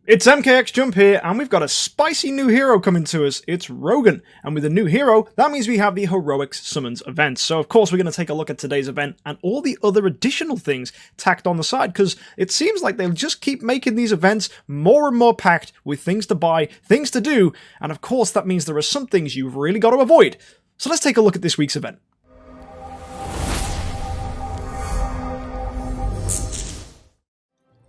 It's MKxJUMP here, and we've got a spicy new hero coming to us. It's Rogan, and with a new hero, that means we have the Heroics Summons event. So of course we're going to take a look at today's event and all the other additional things tacked on the side, because it seems like they'll just keep making these events more and more packed with things to buy, things to do, and of course that means there are some things you've really got to avoid. So let's take a look at this week's event.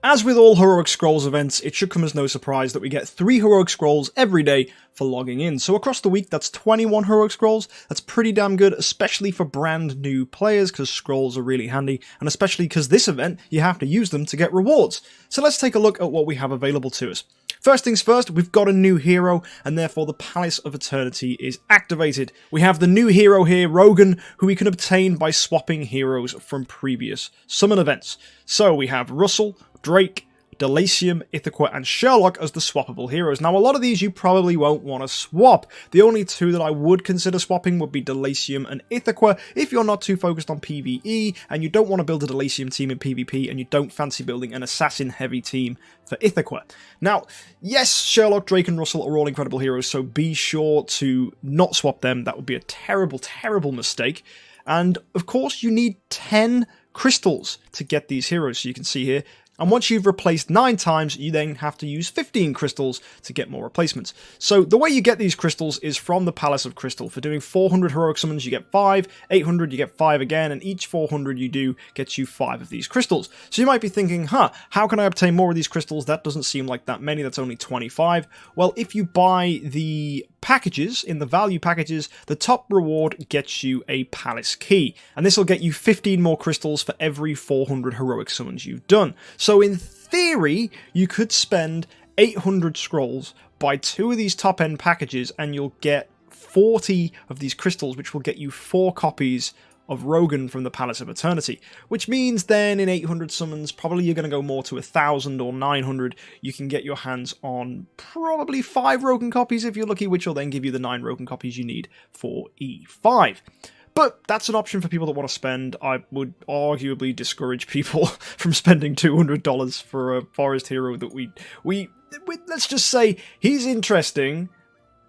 As with all Heroic Scrolls events, it should come as no surprise that we get 3 Heroic Scrolls every day for logging in. So across the week, that's 21 Heroic Scrolls. That's pretty damn good, especially for brand new players, because Scrolls are really handy, and especially because this event, you have to use them to get rewards. So let's take a look at what we have available to us. First things first, we've got a new hero, and therefore the Palace of Eternity is activated. We have the new hero here, Rogan, who we can obtain by swapping heroes from previous summon events. So we have Russell, Drake, Delacium, Ithaca, and Sherlock as the swappable heroes. Now, a lot of these you probably won't want to swap. The only two that I would consider swapping would be Delacium and Ithaca if you're not too focused on PvE and you don't want to build a Delacium team in PvP and you don't fancy building an assassin-heavy team for Ithaca. Now, yes, Sherlock, Drake, and Russell are all incredible heroes, so be sure to not swap them. That would be a terrible, terrible mistake. And, of course, you need 10 crystals to get these heroes, so you can see here. And once you've replaced 9 times, you then have to use 15 crystals to get more replacements. So the way you get these crystals is from the Palace of Crystal. For doing 400 heroic summons, you get 5, 800 you get 5 again, and each 400 you do gets you 5 of these crystals. So you might be thinking, how can I obtain more of these crystals? That doesn't seem like that many, that's only 25. Well, if you buy the packages, in the value packages, the top reward gets you a Palace Key, and this will get you 15 more crystals for every 400 heroic summons you've done. So in theory, you could spend 800 scrolls, buy 2 of these top end packages, and you'll get 40 of these crystals, which will get you 4 copies of Rogan from the Palace of Eternity, which means then in 800 summons, probably you're going to go more to 1,000 or 900. You can get your hands on probably 5 Rogan copies if you're lucky, which will then give you the 9 Rogan copies you need for E5. But that's an option for people that want to spend. I would arguably discourage people from spending $200 for a forest hero that we let's just say he's interesting,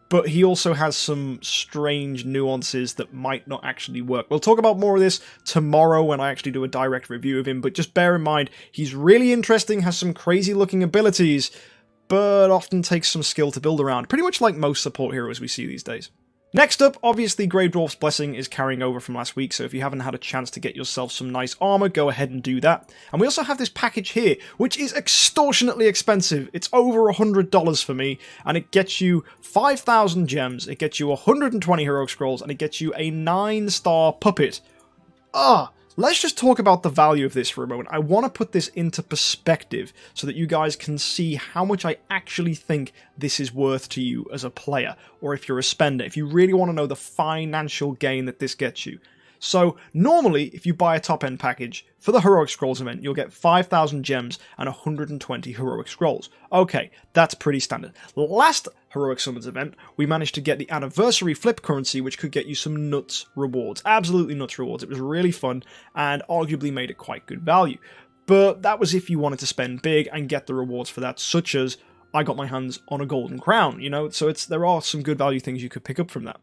but he also has some strange nuances that might not actually work. We'll talk about more of this tomorrow when I actually do a direct review of him, but just bear in mind, he's really interesting, has some crazy looking abilities, but often takes some skill to build around, pretty much like most support heroes we see these days. Next up, obviously Grey Dwarf's Blessing is carrying over from last week, so if you haven't had a chance to get yourself some nice armor, go ahead and do that. And we also have this package here, which is extortionately expensive. It's over $100 for me, and it gets you 5,000 gems, it gets you 120 heroic scrolls, and it gets you a 9-star puppet. Let's just talk about the value of this for a moment. I want to put this into perspective so that you guys can see how much I actually think this is worth to you as a player, or if you're a spender, if you really want to know the financial gain that this gets you. So normally, if you buy a top-end package for the Heroic Scrolls event, you'll get 5,000 gems and 120 Heroic Scrolls. Okay, that's pretty standard. Last Heroic Summons event, we managed to get the Anniversary Flip currency, which could get you some nuts rewards. Absolutely nuts rewards. It was really fun, and arguably made it quite good value. But that was if you wanted to spend big and get the rewards for that, such as I got my hands on a golden crown, you know? So there are some good value things you could pick up from that.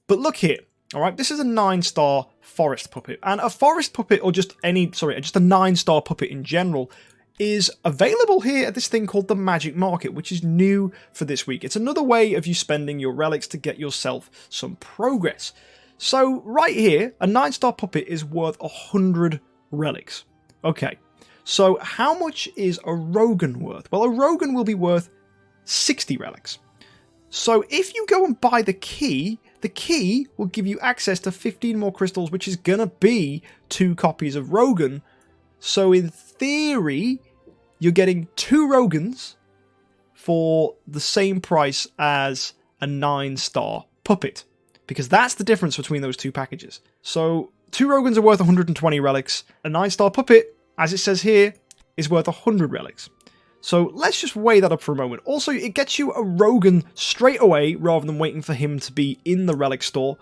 But look here. Alright, this is a 9-star forest puppet, and a forest puppet, or just a 9-star puppet in general, is available here at this thing called the Magic Market, which is new for this week. It's another way of you spending your relics to get yourself some progress. So right here, a 9-star puppet is worth 100 relics. Okay, so how much is a Rogan worth? Well, a Rogan will be worth 60 relics. So if you go and buy the key will give you access to 15 more crystals, which is gonna be 2 copies of Rogan. So in theory, you're getting 2 Rogans for the same price as a 9-star puppet, because that's the difference between those 2 packages. So 2 Rogans are worth 120 relics. A 9-star puppet, as it says here, is worth 100 relics. So let's just weigh that up for a moment. Also, it gets you a Rogan straight away rather than waiting for him to be in the relic store.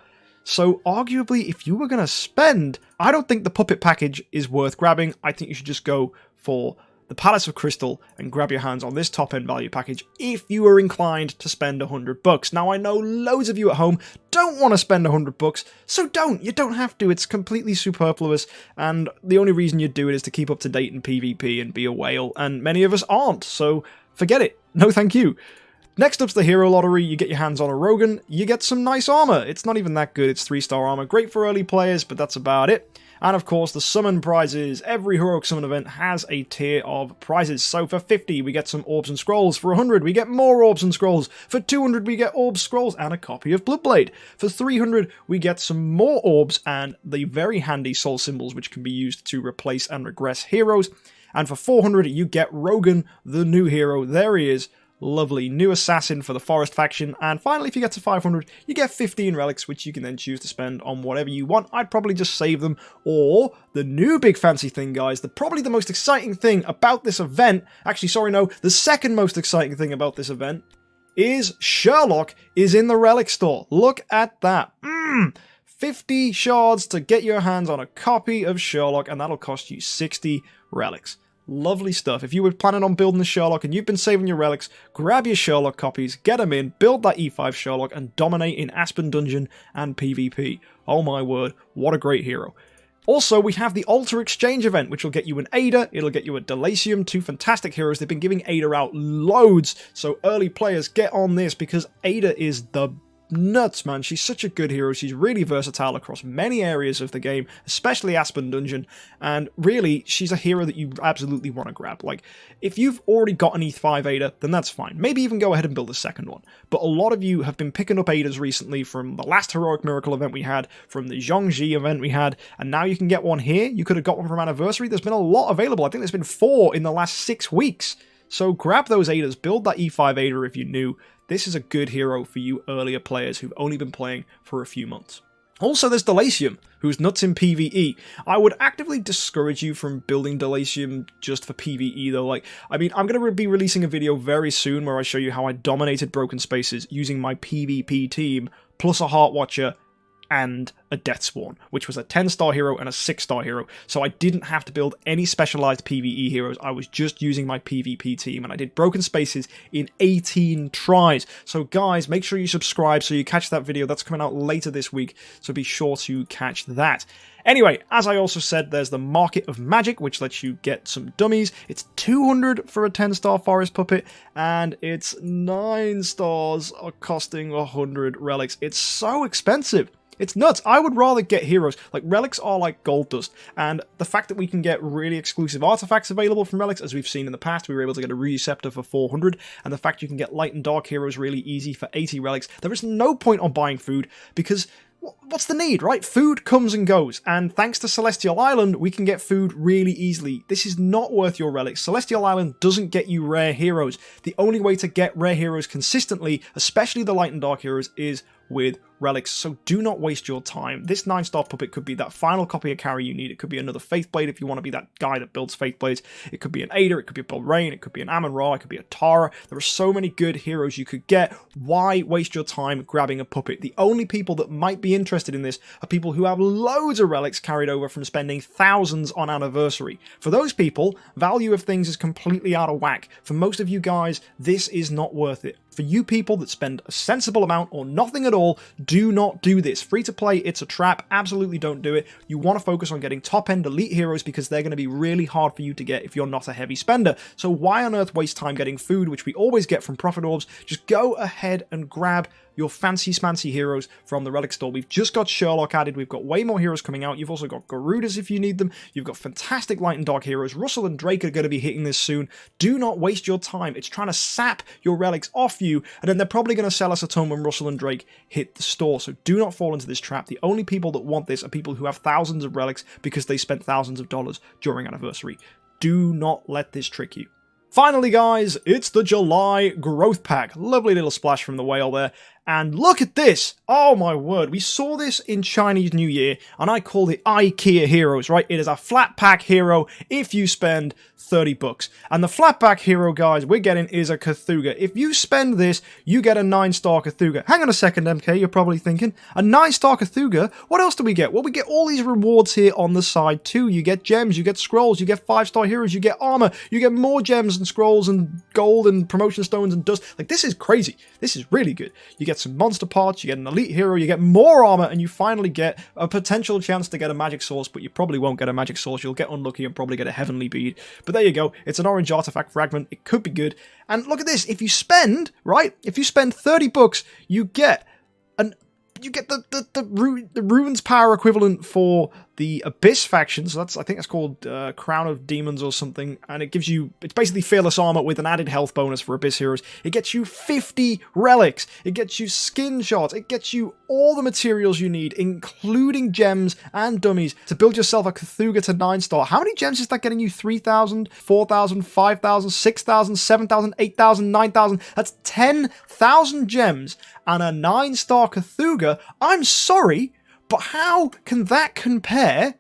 So arguably, if you were going to spend, I don't think the puppet package is worth grabbing. I think you should just go for the Palace of Crystal and grab your hands on this top-end value package if you are inclined to spend $100. Now, I know loads of you at home don't want to spend $100, so don't. You don't have to. It's completely superfluous, and the only reason you do it is to keep up to date in PvP and be a whale, and many of us aren't, so forget it. No thank you. Next up's the Hero Lottery. You get your hands on a Rogan, you get some nice armor. It's not even that good, it's 3-star armor. Great for early players, but that's about it. And of course, the summon prizes. Every Heroic Summon event has a tier of prizes. So for 50, we get some Orbs and Scrolls. For 100, we get more Orbs and Scrolls. For 200, we get Orbs, Scrolls, and a copy of Bloodblade. For 300, we get some more Orbs and the very handy Soul Symbols, which can be used to replace and regress heroes. And for 400, you get Rogan, the new hero. There he is. Lovely new assassin for the Forest faction. And finally, if you get to 500, you get 15 relics, which you can then choose to spend on whatever you want. I'd probably just save them. Or the new big fancy thing, guys, probably the most exciting thing about this event, actually, sorry, no, the second most exciting thing about this event is Sherlock is in the Relic store. Look at that. 50 shards to get your hands on a copy of Sherlock, and that'll cost you 60 relics. Lovely stuff. If you were planning on building the Sherlock and you've been saving your relics, grab your Sherlock copies, get them in, build that E5 Sherlock, and dominate in Aspen Dungeon and PvP. Oh my word, what a great hero. Also, we have the Altar Exchange event, which will get you an Ada, it'll get you a Delacium, two fantastic heroes. They've been giving Ada out loads, so early players, get on this, because Ada is the nuts, man. She's such a good hero. She's really versatile across many areas of the game, especially Aspen Dungeon, and really, she's a hero that you absolutely want to grab. Like, if you've already got an E5 Ada, then that's fine. Maybe even go ahead and build a second one. But a lot of you have been picking up Adas recently from the last Heroic Miracle event we had, from the Zhongji event we had, and now you can get one here. You could have got one from Anniversary. There's been a lot available. I think there's been 4 in the last 6 weeks. So grab those Adas, build that E5 Ada if you're new. This is a good hero for you earlier players who've only been playing for a few months. Also, there's Delacium, who's nuts in PvE. I would actively discourage you from building Delacium just for PvE though. Like, I mean, I'm going to be releasing a video very soon where I show you how I dominated Broken Spaces using my PvP team, plus a Heart Watcher, and a Deathspawn, which was a 10-star hero and a 6-star hero, so I didn't have to build any specialized PvE heroes. I was just using my PvP team, and I did Broken Spaces in 18 tries. So guys, make sure you subscribe so you catch that video. That's coming out later this week, so be sure to catch that. Anyway, as I also said, there's the Market of Magic, which lets you get some dummies. It's 200 for a 10-star Forest Puppet, and it's 9 stars are costing 100 relics. It's so expensive. It's nuts. I would rather get heroes. Like, relics are like gold dust, and the fact that we can get really exclusive artifacts available from relics, as we've seen in the past, we were able to get a Receptor for 400, and the fact you can get light and dark heroes really easy for 80 relics, there is no point on buying food, because what's the need, right? Food comes and goes, and thanks to Celestial Island, we can get food really easily. This is not worth your relics. Celestial Island doesn't get you rare heroes. The only way to get rare heroes consistently, especially the light and dark heroes, is with relics, so do not waste your time. This 9-star puppet could be that final copy of carry you need. It could be another Faithblade if you want to be that guy that builds Faithblades. It could be an Ada, it could be a Belrain, it could be an Amon-Ra, it could be a Tara. There are so many good heroes you could get. Why waste your time grabbing a puppet? The only people that might be interested in this are people who have loads of relics carried over from spending thousands on Anniversary. For those people, value of things is completely out of whack. For most of you guys, this is not worth it. For you people that spend a sensible amount or nothing at all, do not do this. Free to play, it's a trap. Absolutely don't do it. You want to focus on getting top-end elite heroes because they're going to be really hard for you to get if you're not a heavy spender. So why on earth waste time getting food, which we always get from Prophet Orbs? Just go ahead and grab your fancy smancy heroes from the Relic store. We've just got Sherlock added. We've got way more heroes coming out. You've also got Garudas if you need them. You've got fantastic light and dark heroes. Russell and Drake are going to be hitting this soon. Do not waste your time. It's trying to sap your relics off you, and then they're probably going to sell us a ton when Russell and Drake hit the store. So do not fall into this trap. The only people that want this are people who have thousands of relics because they spent thousands of dollars during Anniversary. Do not let this trick you. Finally, guys, it's the July Growth Pack. Lovely little splash from the whale there. And look at this! Oh my word, we saw this in Chinese New Year, and I called it IKEA Heroes, right? It is a flat pack hero if you spend 30 bucks. And the flatback hero, guys, we're getting is a Cthulhu. If you spend this, you get a 9-star Cthulhu. Hang on a second, MK, you're probably thinking, a 9-star Cthulhu? What else do we get? Well, we get all these rewards here on the side too. You get gems, you get scrolls, you get 5-star heroes, you get armor, you get more gems and scrolls and gold and promotion stones and dust. Like, this is crazy. This is really good. You get some monster parts, you get an elite hero, you get more armor, and you finally get a potential chance to get a magic source, but you probably won't get a magic source. You'll get unlucky and probably get a heavenly bead. But there you go. It's an orange artifact fragment. It could be good. And look at this. If you spend, right? If you spend 30 bucks, you get the runes power equivalent for the Abyss faction, so I think that's called Crown of Demons or something, and it's basically fearless armor with an added health bonus for Abyss heroes. It gets you 50 relics, it gets you skin shards, it gets you all the materials you need, including gems and dummies, to build yourself a Cthulhu to 9-star. How many gems is that getting you? 3,000, 4,000, 5,000, 6,000, 7,000, 8,000, 9,000? That's 10,000 gems and a 9-star Cthulhu. I'm sorry, but how can that compare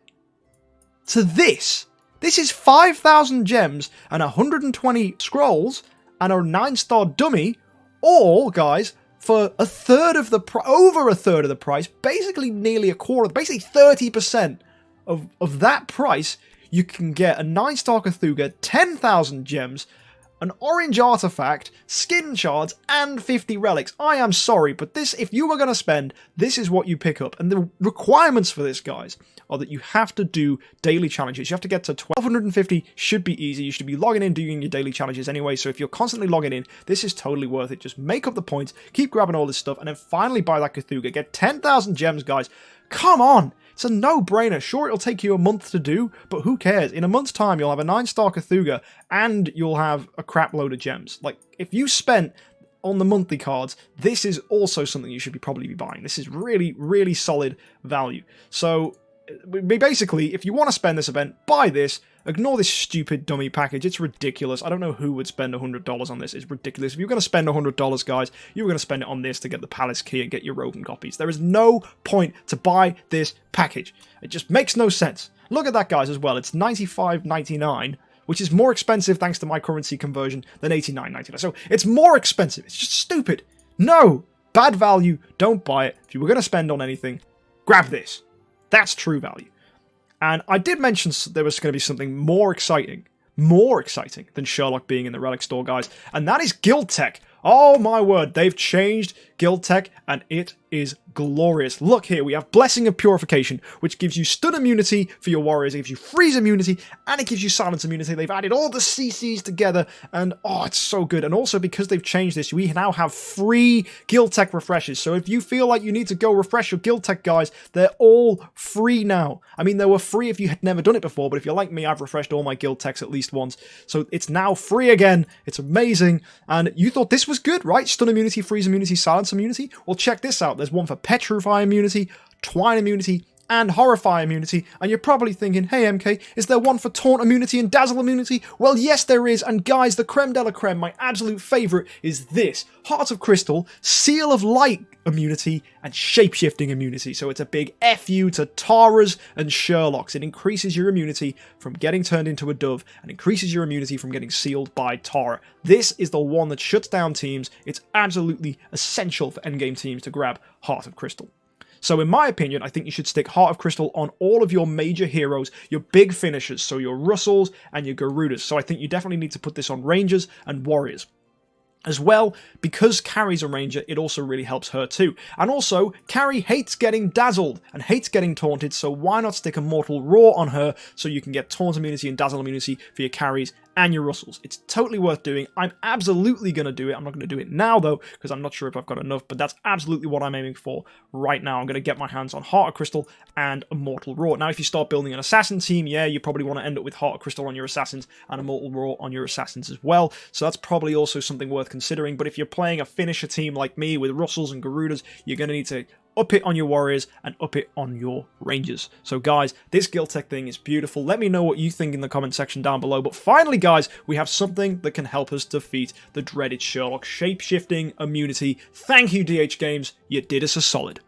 to this? This is 5,000 gems and 120 scrolls and a 9-star dummy, all, guys, for over a third of the price, basically nearly a quarter, basically 30% of that price. You can get a 9-star Cthulhu, 10,000 gems, an orange artifact, skin shards, and 50 relics. I am sorry, but this, if you were going to spend, this is what you pick up. And the requirements for this, guys, are that you have to do daily challenges. You have to get to 1,250, should be easy. You should be logging in, doing your daily challenges anyway, so if you're constantly logging in, this is totally worth it. Just make up the points, keep grabbing all this stuff, and then finally buy that Cthulhu. Get 10,000 gems, guys. Come on! It's a no-brainer. Sure, it'll take you a month to do, but who cares? In a month's time, you'll have a 9-star Cthulhu, and you'll have a crap load of gems. Like, if you spent on the monthly cards, this is also something you should probably be buying. This is really, really solid value. So, basically, if you want to spend this event, buy this. Ignore this stupid dummy package. It's ridiculous. I don't know who would spend $100 on this. It's ridiculous. If you're going to spend $100, guys, you're going to spend it on this to get the Palace Key and get your Rogan copies. There is no point to buy this package. It just makes no sense. Look at that, guys, as well. It's $95.99, which is more expensive thanks to my currency conversion than $89.99. So it's more expensive. It's just stupid. No! Bad value. Don't buy it. If you were going to spend on anything, grab this. That's true value. And I did mention there was going to be something more exciting than Sherlock being in the Relic store, guys, and that is Guild Tech. Oh my word, they've changed Guild Tech, and it is glorious. Look here, we have Blessing of Purification, which gives you stun immunity for your warriors, it gives you freeze immunity, and it gives you silence immunity. They've added all the CCs together, and oh, it's so good. And also, because they've changed this, we now have free Guild Tech refreshes. So if you feel like you need to go refresh your Guild Tech, guys, they're all free now. I mean, they were free if you had never done it before, but if you're like me, I've refreshed all my Guild Techs at least once. So it's now free again. It's amazing. And you thought this was good, right? Stun immunity, freeze immunity, silence immunity. Well, check this out. There's one for Petrify immunity, Twine immunity, and Horrify immunity. And you're probably thinking, hey MK, is there one for Taunt immunity and Dazzle immunity? Well, yes there is. And guys, the creme de la creme, my absolute favourite, is this. Heart of Crystal, Seal of Light immunity, and Shapeshifting immunity. So it's a big FU to Taras and Sherlocks. It increases your immunity from getting turned into a dove, and increases your immunity from getting sealed by Tara. This is the one that shuts down teams. It's absolutely essential for endgame teams to grab Heart of Crystal. So in my opinion, I think you should stick Heart of Crystal on all of your major heroes, your big finishers, so your Russells and your Garudas. So I think you definitely need to put this on Rangers and Warriors. As well, because Carrie's a ranger, it also really helps her too. And also, Carrie hates getting dazzled and hates getting taunted, so why not stick a Mortal Roar on her so you can get taunt immunity and dazzle immunity for your Carries and your Russells. It's totally worth doing. I'm absolutely going to do it. I'm not going to do it now though, because I'm not sure if I've got enough, but that's absolutely what I'm aiming for right now. I'm going to get my hands on Heart of Crystal and a Mortal Roar. Now, if you start building an assassin team, yeah, you probably want to end up with Heart of Crystal on your assassins and a Mortal Roar on your assassins as well. So that's probably also something worth considering. But if you're playing a finisher team like me with Russells and Garudas, you're going to need to up it on your Warriors and up it on your Rangers. So guys, this Guild Tech thing is beautiful. Let me know what you think in the comment section down below. But finally, guys, we have something that can help us defeat the dreaded Sherlock. Shape-shifting immunity. Thank you, DHGames. You did us a solid.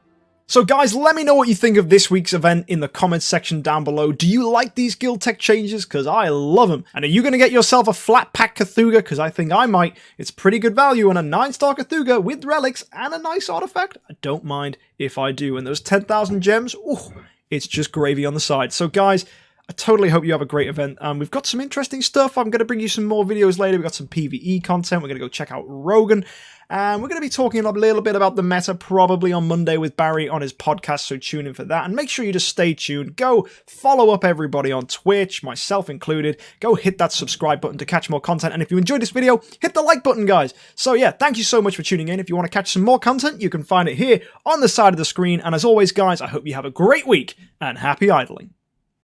So guys, let me know what you think of this week's event in the comments section down below. Do you like these guild tech changes? Because I love them. And are you going to get yourself a flat pack Cthulhu? Because I think I might. It's pretty good value on a 9-star Cthulhu with relics and a nice artifact. I don't mind if I do. And those 10,000 gems, ooh, it's just gravy on the side. So guys, I totally hope you have a great event. We've got some interesting stuff. I'm going to bring you some more videos later. We've got some PvE content. We're going to go check out Rogan. And we're going to be talking a little bit about the meta probably on Monday with Barry on his podcast, so tune in for that. And make sure you just stay tuned. Go follow up everybody on Twitch, myself included. Go hit that subscribe button to catch more content. And if you enjoyed this video, hit the like button, guys. So yeah, thank you so much for tuning in. If you want to catch some more content, you can find it here on the side of the screen. And as always, guys, I hope you have a great week and happy idling.